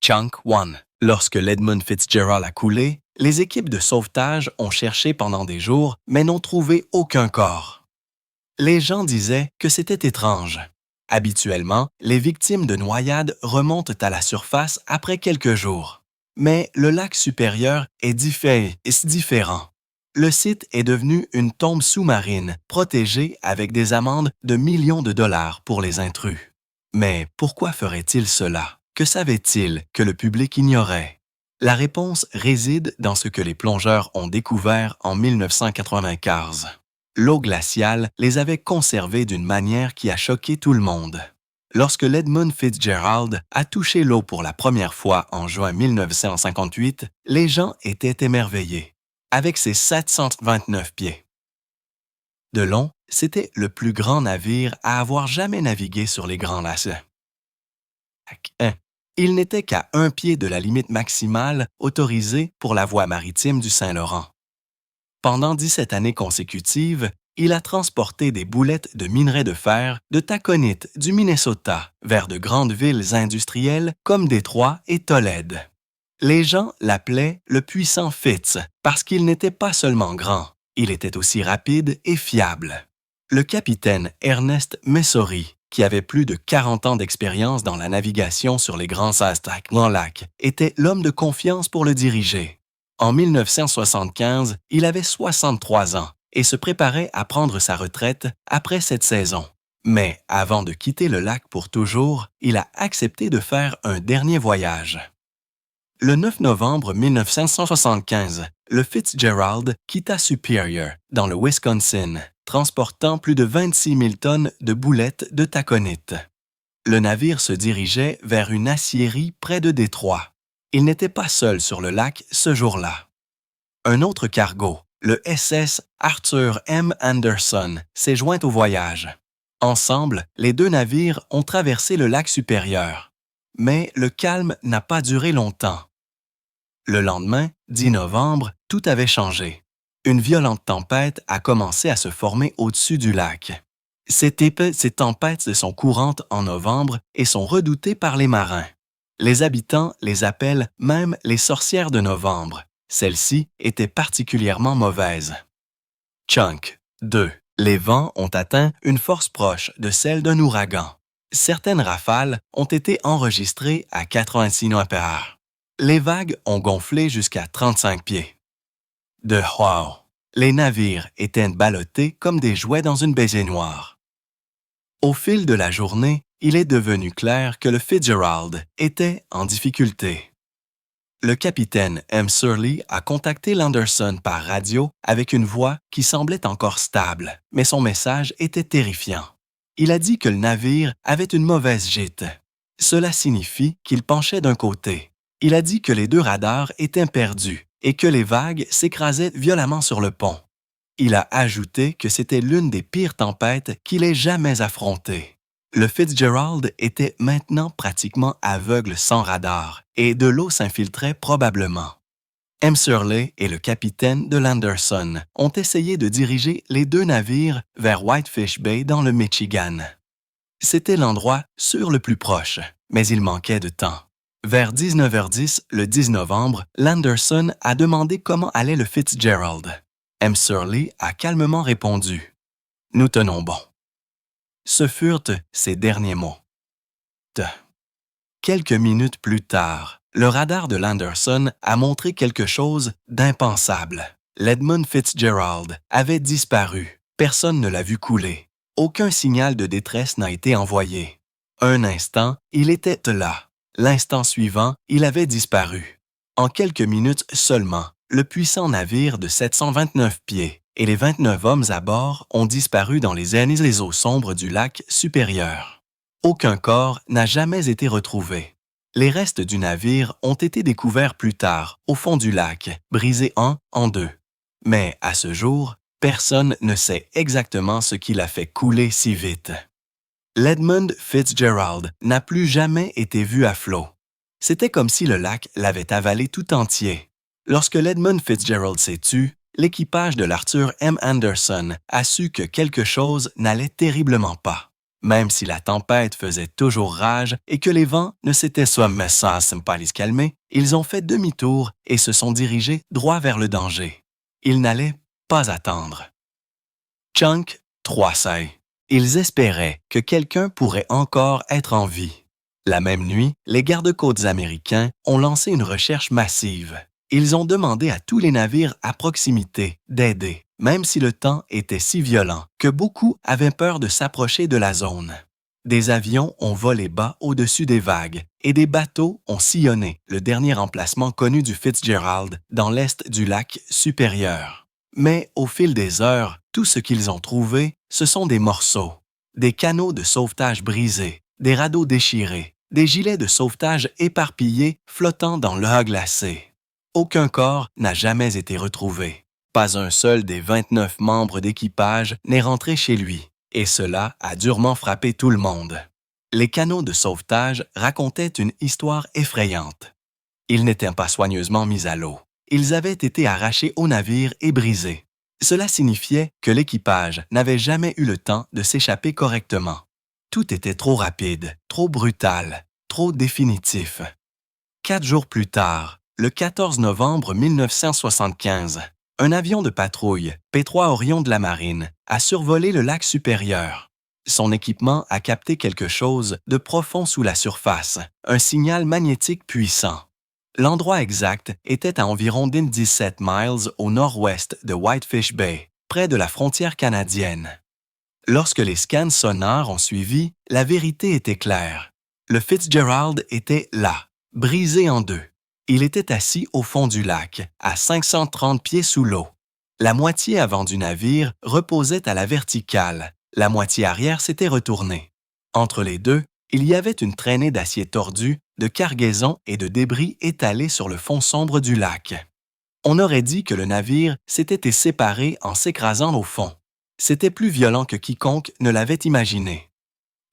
Chunk 1. Lorsque l'Edmund Fitzgerald a coulé, les équipes de sauvetage ont cherché pendant des jours, mais n'ont trouvé aucun corps. Les gens disaient que c'était étrange. Habituellement, les victimes de noyade remontent à la surface après quelques jours. Mais le lac supérieur est différent. Le site est devenu une tombe sous-marine, protégée avec des amendes de millions de dollars pour les intrus. Mais pourquoi ferait-il cela? Que savait-il que le public ignorait? La réponse réside dans ce que les plongeurs ont découvert en 1995. L'eau glaciale les avait conservés d'une manière qui a choqué tout le monde. Lorsque l'Edmund Fitzgerald a touché l'eau pour la première fois en juin 1958, les gens étaient émerveillés. Avec ses 729 pieds de long, c'était le plus grand navire à avoir jamais navigué sur les Grands Lacs. Il n'était qu'à 1 pied de la limite maximale autorisée pour la voie maritime du Saint-Laurent. Pendant 17 années consécutives, il a transporté des boulettes de minerais de fer de Taconite du Minnesota vers de grandes villes industrielles comme Détroit et Tolède. Les gens l'appelaient le puissant Fitz parce qu'il n'était pas seulement grand, il était aussi rapide et fiable. Le capitaine Ernest Messory, qui avait plus de 40 ans d'expérience dans la navigation sur les grands lacs, était l'homme de confiance pour le diriger. En 1975, il avait 63 ans et se préparait à prendre sa retraite après cette saison. Mais avant de quitter le lac pour toujours, il a accepté de faire un dernier voyage. Le 9 novembre 1975, le Fitzgerald quitta Superior, dans le Wisconsin, transportant plus de 26 000 tonnes de boulettes de taconite. Le navire se dirigeait vers une aciérie près de Détroit. Il n'était pas seul sur le lac ce jour-là. Un autre cargo, le SS Arthur M. Anderson, s'est joint au voyage. Ensemble, les deux navires ont traversé le lac supérieur. Mais le calme n'a pas duré longtemps. Le lendemain, 10 novembre, tout avait changé. Une violente tempête a commencé à se former au-dessus du lac. Ces tempêtes sont courantes en novembre et sont redoutées par les marins. Les habitants les appellent même les sorcières de novembre. Celles-ci étaient particulièrement mauvaises. Chunk 2. Les vents ont atteint une force proche de celle d'un ouragan. Certaines rafales ont été enregistrées à 86 nœuds par heure. Les vagues ont gonflé jusqu'à 35 pieds. Les navires étaient ballottés comme des jouets dans une baignoire. Au fil de la journée, il est devenu clair que le Fitzgerald était en difficulté. Le capitaine M. Surley a contacté l'Anderson par radio avec une voix qui semblait encore stable, mais son message était terrifiant. Il a dit que le navire avait une mauvaise gîte. Cela signifie qu'il penchait d'un côté. Il a dit que les deux radars étaient perdus et que les vagues s'écrasaient violemment sur le pont. Il a ajouté que c'était l'une des pires tempêtes qu'il ait jamais affrontées. Le Fitzgerald était maintenant pratiquement aveugle sans radar et de l'eau s'infiltrait probablement. M. Surley et le capitaine de l'Anderson ont essayé de diriger les deux navires vers Whitefish Bay dans le Michigan. C'était l'endroit sûr le plus proche, mais il manquait de temps. Vers 19h10, le 10 novembre, l'Anderson a demandé comment allait le Fitzgerald. M. Surley a calmement répondu « Nous tenons bon ». Ce furent ses derniers mots. Quelques minutes plus tard, le radar de l'Anderson a montré quelque chose d'impensable. L'Edmund Fitzgerald avait disparu. Personne ne l'a vu couler. Aucun signal de détresse n'a été envoyé. Un instant, il était là. L'instant suivant, il avait disparu. En quelques minutes seulement, le puissant navire de 729 pieds et les 29 hommes à bord ont disparu dans les eaux sombres du lac supérieur. Aucun corps n'a jamais été retrouvé. Les restes du navire ont été découverts plus tard, au fond du lac, brisés en deux. Mais à ce jour, personne ne sait exactement ce qui l'a fait couler si vite. L'Edmund Fitzgerald n'a plus jamais été vu à flot. C'était comme si le lac l'avait avalé tout entier. Lorsque l'Edmund Fitzgerald s'est tu, l'équipage de l'Arthur M. Anderson a su que quelque chose n'allait terriblement pas. Même si la tempête faisait toujours rage et que les vents ne s'étaient jamais pas les calmer, ils ont fait demi-tour et se sont dirigés droit vers le danger. Ils n'allaient pas attendre. Chunk 3C. Ils espéraient que quelqu'un pourrait encore être en vie. La même nuit, les gardes-côtes américains ont lancé une recherche massive. Ils ont demandé à tous les navires à proximité d'aider, même si le temps était si violent que beaucoup avaient peur de s'approcher de la zone. Des avions ont volé bas au-dessus des vagues et des bateaux ont sillonné le dernier emplacement connu du Fitzgerald dans l'est du lac supérieur. Mais au fil des heures, tout ce qu'ils ont trouvé, ce sont des morceaux, des canaux de sauvetage brisés, des radeaux déchirés, des gilets de sauvetage éparpillés flottant dans l'eau glacée. Aucun corps n'a jamais été retrouvé. Pas un seul des 29 membres d'équipage n'est rentré chez lui, et cela a durement frappé tout le monde. Les canaux de sauvetage racontaient une histoire effrayante. Ils n'étaient pas soigneusement mis à l'eau. Ils avaient été arrachés au navire et brisés. Cela signifiait que l'équipage n'avait jamais eu le temps de s'échapper correctement. Tout était trop rapide, trop brutal, trop définitif. 4 jours plus tard, le 14 novembre 1975, un avion de patrouille, P-3 Orion de la Marine, a survolé le lac supérieur. Son équipement a capté quelque chose de profond sous la surface, un signal magnétique puissant. L'endroit exact était à environ 17 miles au nord-ouest de Whitefish Bay, près de la frontière canadienne. Lorsque les scans sonars ont suivi, la vérité était claire. Le Fitzgerald était là, brisé en deux. Il était assis au fond du lac, à 530 pieds sous l'eau. La moitié avant du navire reposait à la verticale, la moitié arrière s'était retournée. Entre les deux, il y avait une traînée d'acier tordu, de cargaisons et de débris étalés sur le fond sombre du lac. On aurait dit que le navire s'était séparé en s'écrasant au fond. C'était plus violent que quiconque ne l'avait imaginé.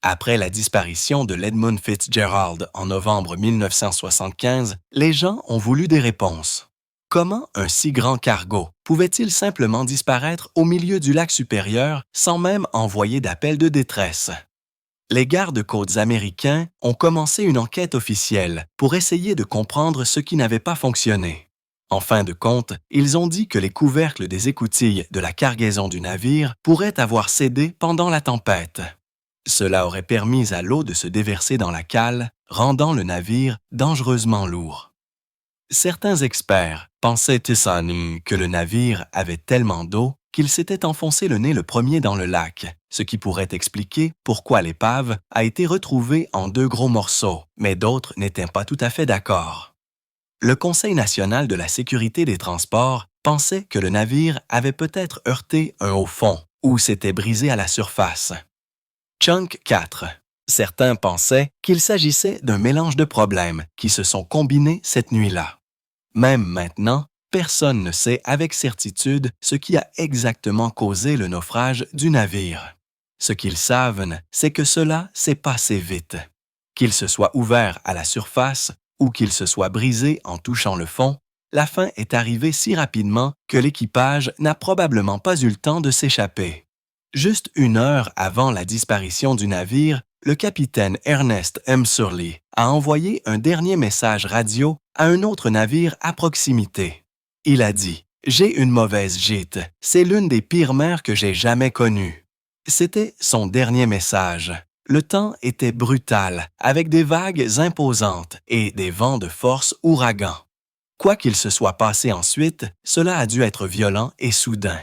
Après la disparition de l'Edmund Fitzgerald en novembre 1975, les gens ont voulu des réponses. Comment un si grand cargo pouvait-il simplement disparaître au milieu du lac supérieur sans même envoyer d'appel de détresse? Les gardes-côtes américains ont commencé une enquête officielle pour essayer de comprendre ce qui n'avait pas fonctionné. En fin de compte, ils ont dit que les couvercles des écoutilles de la cargaison du navire pourraient avoir cédé pendant la tempête. Cela aurait permis à l'eau de se déverser dans la cale, rendant le navire dangereusement lourd. Certains experts pensaient que le navire avait tellement d'eau qu'il s'était enfoncé le nez le premier dans le lac, ce qui pourrait expliquer pourquoi l'épave a été retrouvée en 2 gros morceaux, mais d'autres n'étaient pas tout à fait d'accord. Le Conseil national de la sécurité des transports pensait que le navire avait peut-être heurté un haut fond ou s'était brisé à la surface. Chunk 4. Certains pensaient qu'il s'agissait d'un mélange de problèmes qui se sont combinés cette nuit-là. Même maintenant, personne ne sait avec certitude ce qui a exactement causé le naufrage du navire. Ce qu'ils savent, c'est que cela s'est passé vite. Qu'il se soit ouvert à la surface ou qu'il se soit brisé en touchant le fond, la fin est arrivée si rapidement que l'équipage n'a probablement pas eu le temps de s'échapper. Juste 1 heure avant la disparition du navire, le capitaine Ernest M. Surly a envoyé un dernier message radio à un autre navire à proximité. Il a dit « J'ai une mauvaise gîte. C'est l'une des pires mers que j'ai jamais connues. » C'était son dernier message. Le temps était brutal, avec des vagues imposantes et des vents de force ouragan. Quoi qu'il se soit passé ensuite, cela a dû être violent et soudain.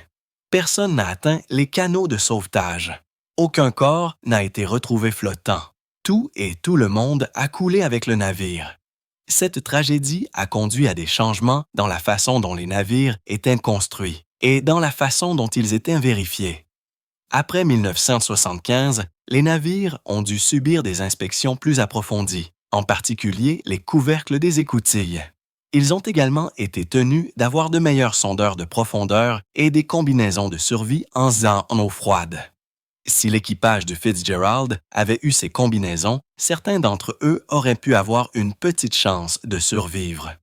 Personne n'a atteint les canaux de sauvetage. Aucun corps n'a été retrouvé flottant. Tout et tout le monde a coulé avec le navire. Cette tragédie a conduit à des changements dans la façon dont les navires étaient construits et dans la façon dont ils étaient vérifiés. Après 1975, les navires ont dû subir des inspections plus approfondies, en particulier les couvercles des écoutilles. Ils ont également été tenus d'avoir de meilleurs sondeurs de profondeur et des combinaisons de survie en eau froide. Si l'équipage de Fitzgerald avait eu ces combinaisons, certains d'entre eux auraient pu avoir une petite chance de survivre.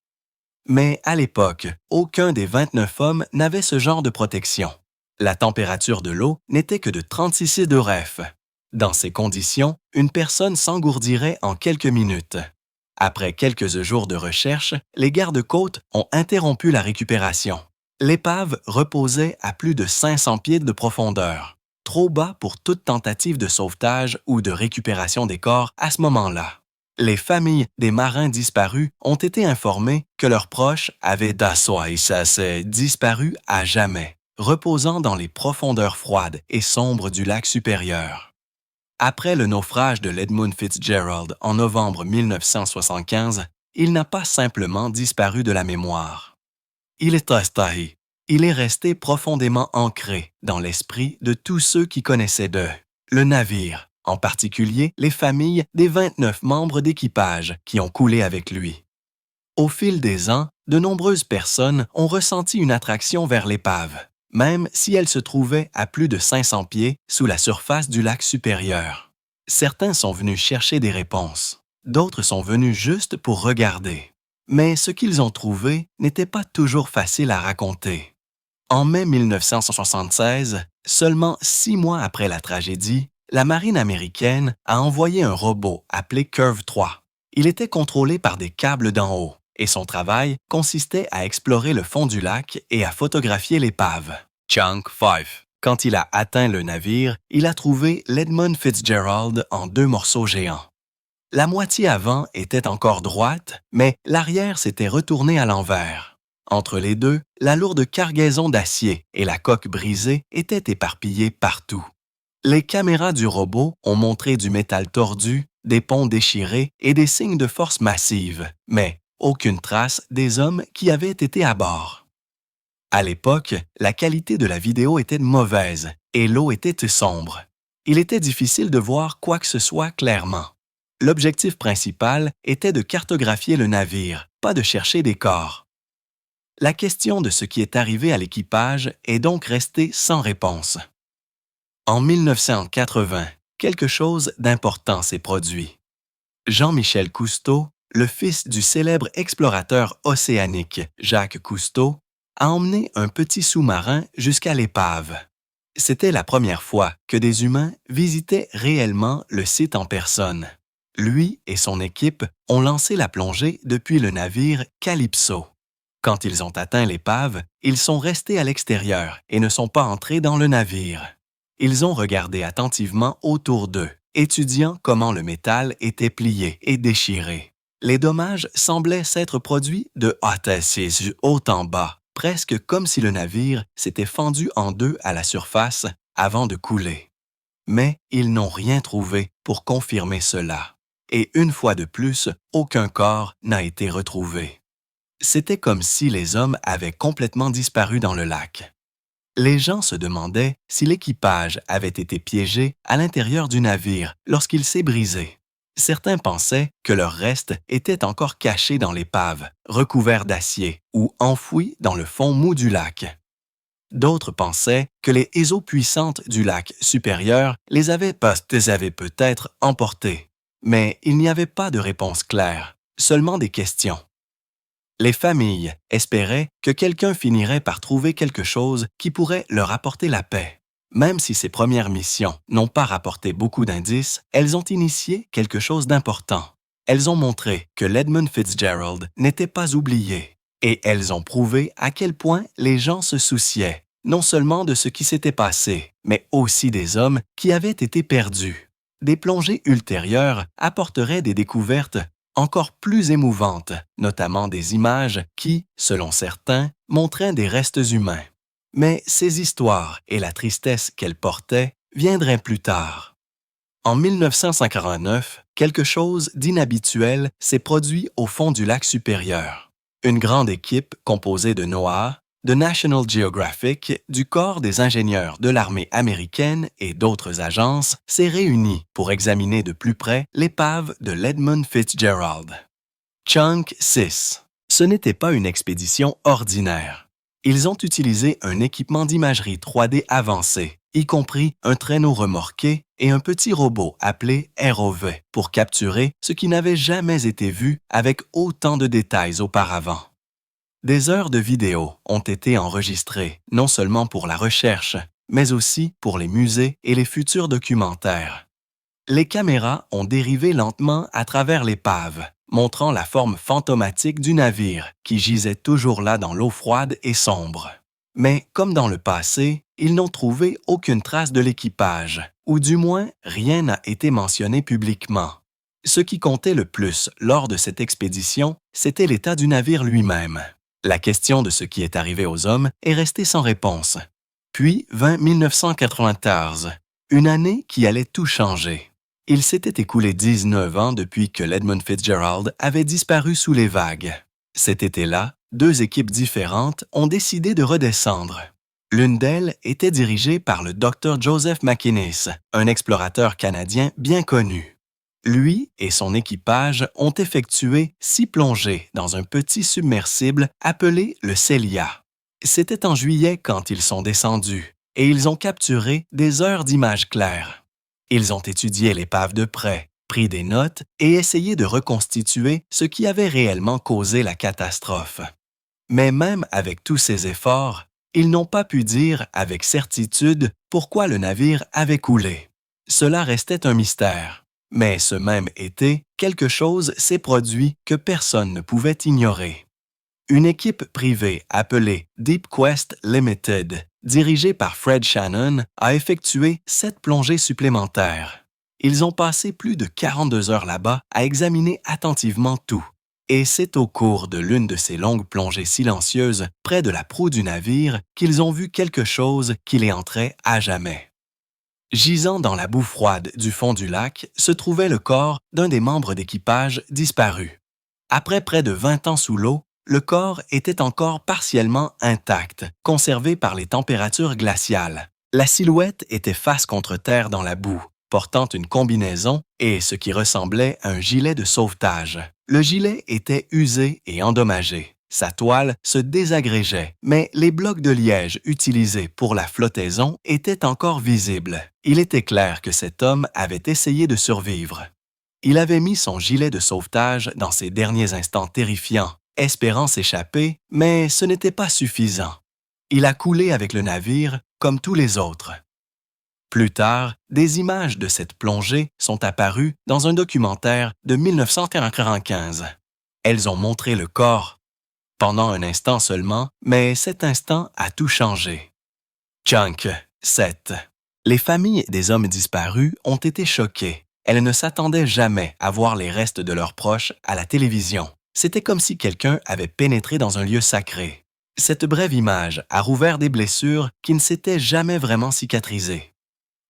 Mais à l'époque, aucun des 29 hommes n'avait ce genre de protection. La température de l'eau n'était que de 36 degrés F. Dans ces conditions, une personne s'engourdirait en quelques minutes. Après quelques jours de recherche, les gardes-côtes ont interrompu la récupération. L'épave reposait à plus de 500 pieds de profondeur, trop bas pour toute tentative de sauvetage ou de récupération des corps à ce moment-là. Les familles des marins disparus ont été informées que leurs proches avaient disparu à jamais, reposant dans les profondeurs froides et sombres du lac supérieur. Après le naufrage de l'Edmund Fitzgerald en novembre 1975, il n'a pas simplement disparu de la mémoire. Il est resté profondément ancré dans l'esprit de tous ceux qui connaissaient le navire, en particulier les familles des 29 membres d'équipage qui ont coulé avec lui. Au fil des ans, de nombreuses personnes ont ressenti une attraction vers l'épave, même si elle se trouvait à plus de 500 pieds sous la surface du lac supérieur. Certains sont venus chercher des réponses, d'autres sont venus juste pour regarder. Mais ce qu'ils ont trouvé n'était pas toujours facile à raconter. En mai 1976, seulement 6 mois après la tragédie, la marine américaine a envoyé un robot appelé Curve 3. Il était contrôlé par des câbles d'en haut et son travail consistait à explorer le fond du lac et à photographier l'épave. Chunk 5. Quand il a atteint le navire, il a trouvé l'Edmund Fitzgerald en 2 morceaux géants. La moitié avant était encore droite, mais l'arrière s'était retourné à l'envers. Entre les deux, la lourde cargaison d'acier et la coque brisée étaient éparpillées partout. Les caméras du robot ont montré du métal tordu, des ponts déchirés et des signes de force massive, mais aucune trace des hommes qui avaient été à bord. À l'époque, la qualité de la vidéo était mauvaise et l'eau était sombre. Il était difficile de voir quoi que ce soit clairement. L'objectif principal était de cartographier le navire, pas de chercher des corps. La question de ce qui est arrivé à l'équipage est donc restée sans réponse. En 1980, quelque chose d'important s'est produit. Jean-Michel Cousteau, le fils du célèbre explorateur océanique Jacques Cousteau, a emmené un petit sous-marin jusqu'à l'épave. C'était la première fois que des humains visitaient réellement le site en personne. Lui et son équipe ont lancé la plongée depuis le navire Calypso. Quand ils ont atteint l'épave, ils sont restés à l'extérieur et ne sont pas entrés dans le navire. Ils ont regardé attentivement autour d'eux, étudiant comment le métal était plié et déchiré. Les dommages semblaient s'être produits de haut en bas, presque comme si le navire s'était fendu en deux à la surface avant de couler. Mais ils n'ont rien trouvé pour confirmer cela. Et une fois de plus, aucun corps n'a été retrouvé. C'était comme si les hommes avaient complètement disparu dans le lac. Les gens se demandaient si l'équipage avait été piégé à l'intérieur du navire lorsqu'il s'est brisé. Certains pensaient que leurs restes étaient encore cachés dans l'épave, recouverts d'acier ou enfouis dans le fond mou du lac. D'autres pensaient que les eaux puissantes du lac supérieur les avaient peut-être emportés. Mais il n'y avait pas de réponse claire, seulement des questions. Les familles espéraient que quelqu'un finirait par trouver quelque chose qui pourrait leur apporter la paix. Même si ces premières missions n'ont pas rapporté beaucoup d'indices, elles ont initié quelque chose d'important. Elles ont montré que l'Edmund Fitzgerald n'était pas oublié, et elles ont prouvé à quel point les gens se souciaient, non seulement de ce qui s'était passé, mais aussi des hommes qui avaient été perdus. Des plongées ultérieures apporteraient des découvertes encore plus émouvantes, notamment des images qui, selon certains, montraient des restes humains. Mais ces histoires et la tristesse qu'elles portaient viendraient plus tard. En 1959, quelque chose d'inhabituel s'est produit au fond du lac supérieur. Une grande équipe composée de NOAA, de National Geographic, du Corps des ingénieurs de l'armée américaine et d'autres agences s'est réunie pour examiner de plus près l'épave de l'Edmund Fitzgerald. Chunk 6. Ce n'était pas une expédition ordinaire. Ils ont utilisé un équipement d'imagerie 3D avancé, y compris un traîneau remorqué et un petit robot appelé ROV pour capturer ce qui n'avait jamais été vu avec autant de détails auparavant. Des heures de vidéos ont été enregistrées, non seulement pour la recherche, mais aussi pour les musées et les futurs documentaires. Les caméras ont dérivé lentement à travers l'épave, montrant la forme fantomatique du navire qui gisait toujours là dans l'eau froide et sombre. Mais comme dans le passé, ils n'ont trouvé aucune trace de l'équipage, ou du moins rien n'a été mentionné publiquement. Ce qui comptait le plus lors de cette expédition, c'était l'état du navire lui-même. La question de ce qui est arrivé aux hommes est restée sans réponse. Puis vint 1994, une année qui allait tout changer. Il s'était écoulé 19 ans depuis que l'Edmund Fitzgerald avait disparu sous les vagues. Cet été-là, 2 équipes différentes ont décidé de redescendre. L'une d'elles était dirigée par le Dr Joseph McInnes, un explorateur canadien bien connu. Lui et son équipage ont effectué 6 plongées dans un petit submersible appelé le Celia. C'était en juillet quand ils sont descendus et ils ont capturé des heures d'images claires. Ils ont étudié l'épave de près, pris des notes et essayé de reconstituer ce qui avait réellement causé la catastrophe. Mais même avec tous ces efforts, ils n'ont pas pu dire avec certitude pourquoi le navire avait coulé. Cela restait un mystère. Mais ce même été, quelque chose s'est produit que personne ne pouvait ignorer. Une équipe privée appelée Deep Quest Limited, dirigée par Fred Shannon, a effectué 7 plongées supplémentaires. Ils ont passé plus de 42 heures là-bas à examiner attentivement tout. Et c'est au cours de l'une de ces longues plongées silencieuses près de la proue du navire qu'ils ont vu quelque chose qui les entrait à jamais. Gisant dans la boue froide du fond du lac se trouvait le corps d'un des membres d'équipage disparu. Après près de 20 ans sous l'eau, le corps était encore partiellement intact, conservé par les températures glaciales. La silhouette était face contre terre dans la boue, portant une combinaison et ce qui ressemblait à un gilet de sauvetage. Le gilet était usé et endommagé. Sa toile se désagrégeait, mais les blocs de liège utilisés pour la flottaison étaient encore visibles. Il était clair que cet homme avait essayé de survivre. Il avait mis son gilet de sauvetage dans ses derniers instants terrifiants, espérant s'échapper, mais ce n'était pas suffisant. Il a coulé avec le navire comme tous les autres. Plus tard, des images de cette plongée sont apparues dans un documentaire de 1995. Elles ont montré le corps. Pendant un instant seulement, mais cet instant a tout changé. Chunk 7. Les familles des hommes disparus ont été choquées. Elles ne s'attendaient jamais à voir les restes de leurs proches à la télévision. C'était comme si quelqu'un avait pénétré dans un lieu sacré. Cette brève image a rouvert des blessures qui ne s'étaient jamais vraiment cicatrisées.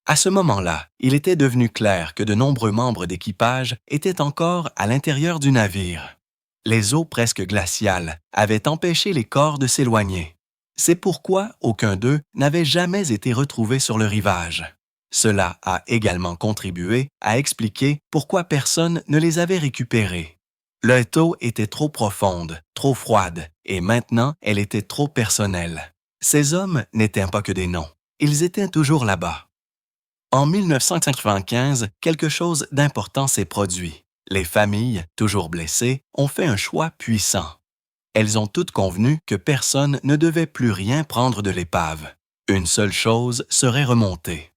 À ce moment-là, il était devenu clair que de nombreux membres d'équipage étaient encore à l'intérieur du navire. Les eaux presque glaciales avaient empêché les corps de s'éloigner. C'est pourquoi aucun d'eux n'avait jamais été retrouvé sur le rivage. Cela a également contribué à expliquer pourquoi personne ne les avait récupérés. Leur eau était trop profonde, trop froide, et maintenant elle était trop personnelle. Ces hommes n'étaient pas que des noms. Ils étaient toujours là-bas. En 1995, quelque chose d'important s'est produit. Les familles, toujours blessées, ont fait un choix puissant. Elles ont toutes convenu que personne ne devait plus rien prendre de l'épave. Une seule chose serait remontée.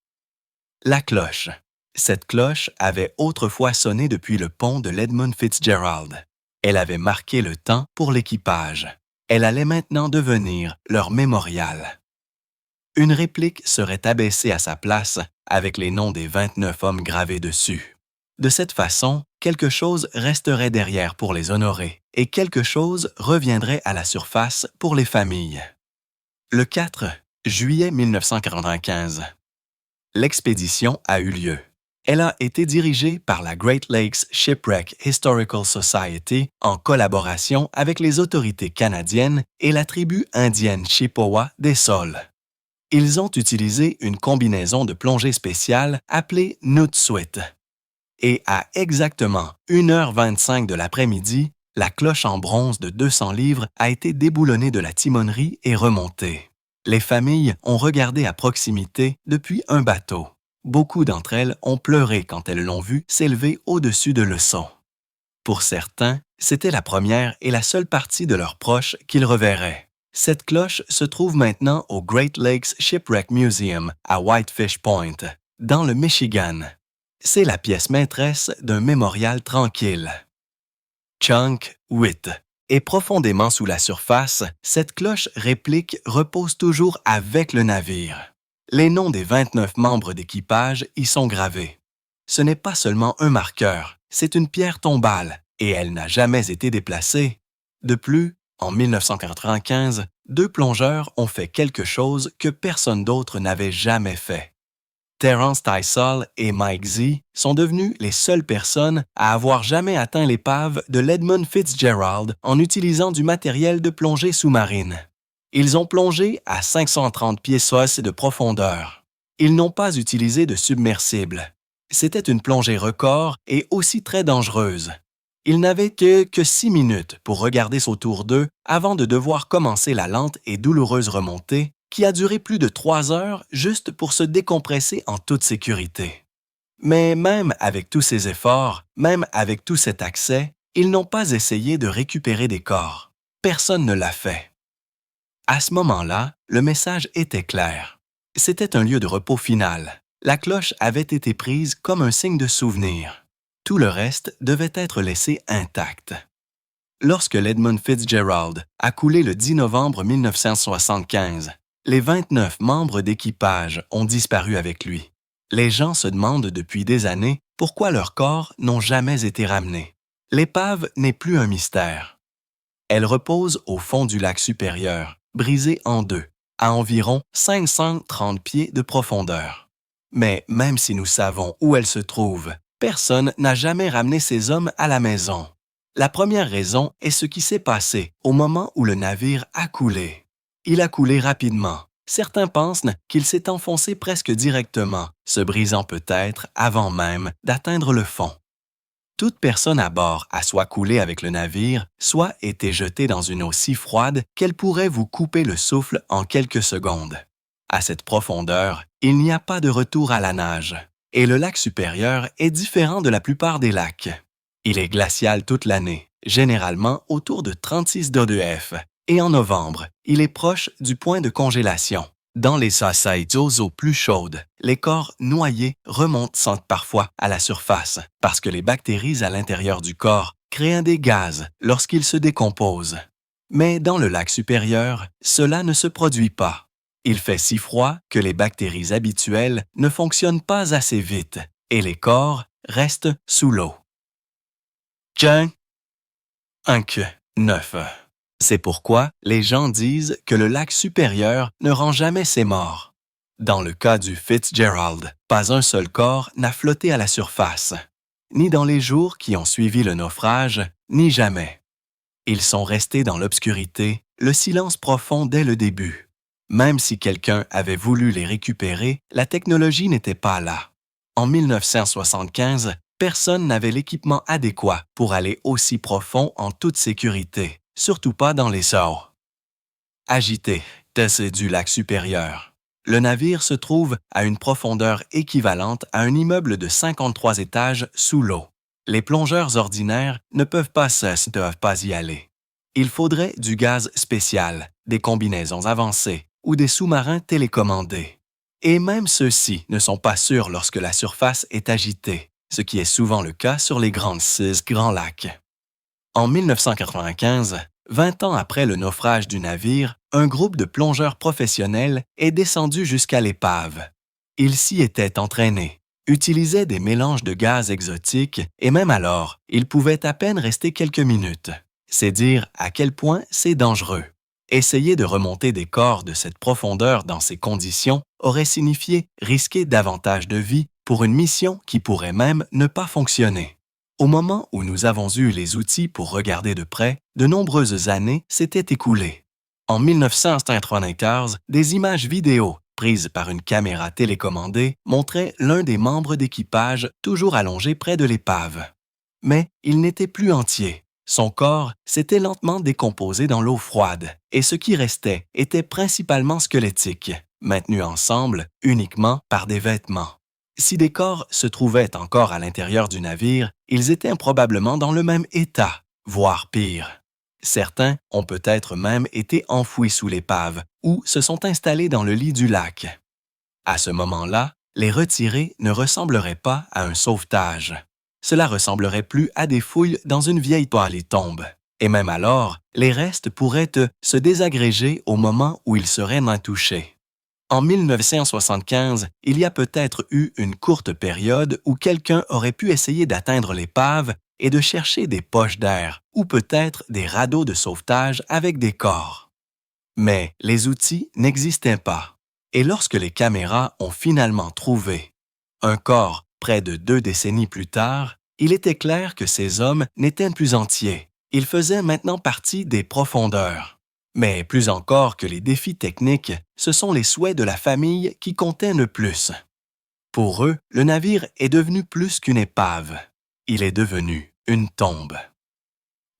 La cloche. Cette cloche avait autrefois sonné depuis le pont de l'Edmund Fitzgerald. Elle avait marqué le temps pour l'équipage. Elle allait maintenant devenir leur mémorial. Une réplique serait abaissée à sa place avec les noms des 29 hommes gravés dessus. De cette façon, quelque chose resterait derrière pour les honorer et quelque chose reviendrait à la surface pour les familles. Le 4 juillet 1995. L'expédition a eu lieu. Elle a été dirigée par la Great Lakes Shipwreck Historical Society en collaboration avec les autorités canadiennes et la tribu indienne Chippewa des Sols. Ils ont utilisé une combinaison de plongée spéciale appelée Nutsuit. Et à exactement 1h25 de l'après-midi, la cloche en bronze de 200 livres a été déboulonnée de la timonerie et remontée. Les familles ont regardé à proximité depuis un bateau. Beaucoup d'entre elles ont pleuré quand elles l'ont vue s'élever au-dessus de leçons. Pour certains, c'était la première et la seule partie de leurs proches qu'ils reverraient. Cette cloche se trouve maintenant au Great Lakes Shipwreck Museum à Whitefish Point, dans le Michigan. C'est la pièce maîtresse d'un mémorial tranquille. Chunk 8. Et profondément sous la surface, cette cloche réplique repose toujours avec le navire. Les noms des 29 membres d'équipage y sont gravés. Ce n'est pas seulement un marqueur, c'est une pierre tombale, et elle n'a jamais été déplacée. De plus, en 1995, 2 plongeurs ont fait quelque chose que personne d'autre n'avait jamais fait. Terence Tysell et Mike Z sont devenus les seules personnes à avoir jamais atteint l'épave de l'Edmund Fitzgerald en utilisant du matériel de plongée sous-marine. Ils ont plongé à 530 pieds sauce de profondeur. Ils n'ont pas utilisé de submersible. C'était une plongée record et aussi très dangereuse. Ils n'avaient que 6 minutes pour regarder autour d'eux avant de devoir commencer la lente et douloureuse remontée qui a duré plus de 3 heures juste pour se décompresser en toute sécurité. Mais même avec tous ces efforts, même avec tout cet accès, ils n'ont pas essayé de récupérer des corps. Personne ne l'a fait. À ce moment-là, le message était clair. C'était un lieu de repos final. La cloche avait été prise comme un signe de souvenir. Tout le reste devait être laissé intact. Lorsque l'Edmund Fitzgerald a coulé le 10 novembre 1975, les 29 membres d'équipage ont disparu avec lui. Les gens se demandent depuis des années pourquoi leurs corps n'ont jamais été ramenés. L'épave n'est plus un mystère. Elle repose au fond du lac supérieur, brisée en deux, à environ 530 pieds de profondeur. Mais même si nous savons où elle se trouve, personne n'a jamais ramené ces hommes à la maison. La première raison est ce qui s'est passé au moment où le navire a coulé. Il a coulé rapidement. Certains pensent qu'il s'est enfoncé presque directement, se brisant peut-être avant même d'atteindre le fond. Toute personne à bord a soit coulé avec le navire, soit été jetée dans une eau si froide qu'elle pourrait vous couper le souffle en quelques secondes. À cette profondeur, il n'y a pas de retour à la nage, et le lac supérieur est différent de la plupart des lacs. Il est glacial toute l'année, généralement autour de 36 degrés, et en novembre, il est proche du point de congélation. Dans les Sausai d'eau plus chaudes, les corps noyés remontent parfois à la surface parce que les bactéries à l'intérieur du corps créent des gaz lorsqu'ils se décomposent. Mais dans le lac supérieur, cela ne se produit pas. Il fait si froid que les bactéries habituelles ne fonctionnent pas assez vite et les corps restent sous l'eau. Chunk 9. C'est pourquoi les gens disent que le lac supérieur ne rend jamais ses morts. Dans le cas du Fitzgerald, pas un seul corps n'a flotté à la surface, ni dans les jours qui ont suivi le naufrage, ni jamais. Ils sont restés dans l'obscurité, le silence profond dès le début. Même si quelqu'un avait voulu les récupérer, la technologie n'était pas là. En 1975, personne n'avait l'équipement adéquat pour aller aussi profond en toute sécurité. Surtout pas dans les eaux. Agité, tessé du lac supérieur. Le navire se trouve à une profondeur équivalente à un immeuble de 53 étages sous l'eau. Les plongeurs ordinaires ne peuvent pas y aller. Il faudrait du gaz spécial, des combinaisons avancées ou des sous-marins télécommandés. Et même ceux-ci ne sont pas sûrs lorsque la surface est agitée, ce qui est souvent le cas sur les grands lacs. En 1995, 20 ans après le naufrage du navire, un groupe de plongeurs professionnels est descendu jusqu'à l'épave. Ils s'y étaient entraînés, utilisaient des mélanges de gaz exotiques et même alors, ils pouvaient à peine rester quelques minutes. C'est dire à quel point c'est dangereux. Essayer de remonter des corps de cette profondeur dans ces conditions aurait signifié risquer davantage de vie pour une mission qui pourrait même ne pas fonctionner. Au moment où nous avons eu les outils pour regarder de près, de nombreuses années s'étaient écoulées. En 1994, des images vidéo prises par une caméra télécommandée montraient l'un des membres d'équipage toujours allongé près de l'épave. Mais il n'était plus entier. Son corps s'était lentement décomposé dans l'eau froide et ce qui restait était principalement squelettique, maintenu ensemble uniquement par des vêtements. Si des corps se trouvaient encore à l'intérieur du navire, ils étaient probablement dans le même état, voire pire. Certains ont peut-être même été enfouis sous l'épave ou se sont installés dans le lit du lac. À ce moment-là, les retirer ne ressemblerait pas à un sauvetage. Cela ressemblerait plus à des fouilles dans une vieille tombe. Et même alors, les restes pourraient se désagréger au moment où ils seraient intouchés. En 1975, il y a peut-être eu une courte période où quelqu'un aurait pu essayer d'atteindre l'épave et de chercher des poches d'air ou peut-être des radeaux de sauvetage avec des corps. Mais les outils n'existaient pas. Et lorsque les caméras ont finalement trouvé un corps près de 2 décennies plus tard, il était clair que ces hommes n'étaient plus entiers. Ils faisaient maintenant partie des profondeurs. Mais plus encore que les défis techniques, ce sont les souhaits de la famille qui comptaient le plus. Pour eux, le navire est devenu plus qu'une épave. Il est devenu une tombe.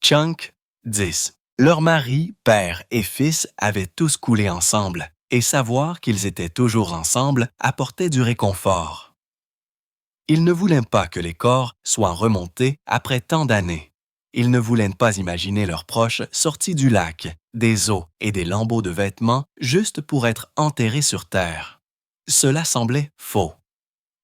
Chunk 10. Leurs maris, père et fils avaient tous coulé ensemble, et savoir qu'ils étaient toujours ensemble apportait du réconfort. Ils ne voulaient pas que les corps soient remontés après tant d'années. Ils ne voulaient pas imaginer leurs proches sortis du lac, des os et des lambeaux de vêtements juste pour être enterrés sur terre. Cela semblait faux.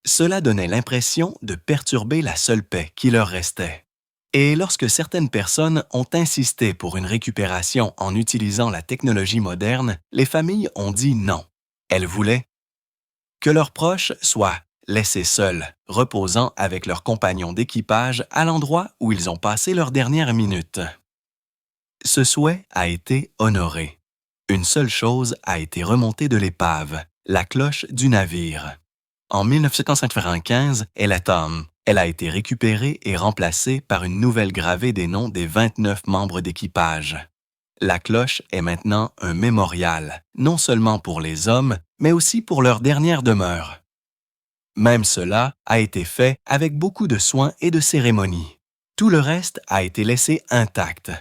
Cela donnait l'impression de perturber la seule paix qui leur restait. Et lorsque certaines personnes ont insisté pour une récupération en utilisant la technologie moderne, les familles ont dit non. Elles voulaient que leurs proches soient laissés seuls, reposant avec leurs compagnons d'équipage à l'endroit où ils ont passé leurs dernières minutes. Ce souhait a été honoré. Une seule chose a été remontée de l'épave, la cloche du navire. En 1995, elle a été récupérée et remplacée par une nouvelle gravée des noms des 29 membres d'équipage. La cloche est maintenant un mémorial, non seulement pour les hommes, mais aussi pour leur dernière demeure. Même cela a été fait avec beaucoup de soins et de cérémonies. Tout le reste a été laissé intact.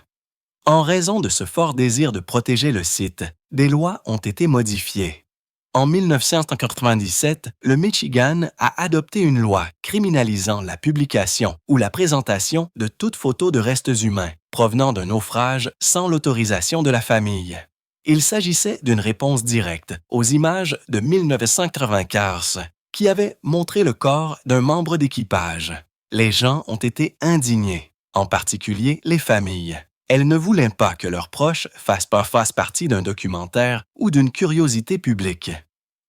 En raison de ce fort désir de protéger le site, des lois ont été modifiées. En 1997, le Michigan a adopté une loi criminalisant la publication ou la présentation de toute photo de restes humains provenant d'un naufrage sans l'autorisation de la famille. Il s'agissait d'une réponse directe aux images de 1995 qui avaient montré le corps d'un membre d'équipage. Les gens ont été indignés, en particulier les familles. Elles ne voulaient pas que leurs proches fassent partie d'un documentaire ou d'une curiosité publique.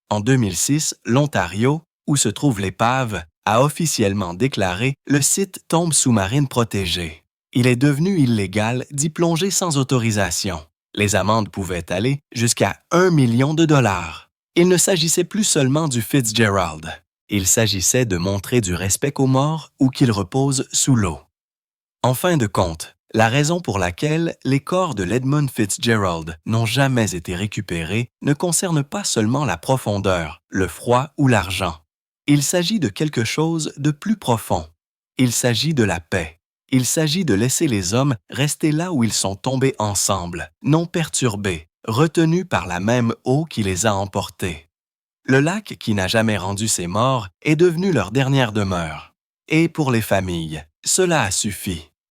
En 2006, l'Ontario, où se trouve l'épave, a officiellement déclaré le site tombe sous-marine protégée. Il est devenu illégal d'y plonger sans autorisation. Les amendes pouvaient aller jusqu'à 1 million de dollars. Il ne s'agissait plus seulement du Fitzgerald. Il s'agissait de montrer du respect aux morts ou qu'ils reposent sous l'eau. En fin de compte, la raison pour laquelle les corps de l'Edmund Fitzgerald n'ont jamais été récupérés ne concerne pas seulement la profondeur, le froid ou l'argent. Il s'agit de quelque chose de plus profond. Il s'agit de la paix. Il s'agit de laisser les hommes rester là où ils sont tombés ensemble, non perturbés, retenus par la même eau qui les a emportés. Le lac qui n'a jamais rendu ses morts est devenu leur dernière demeure. Et pour les familles, cela a suffi.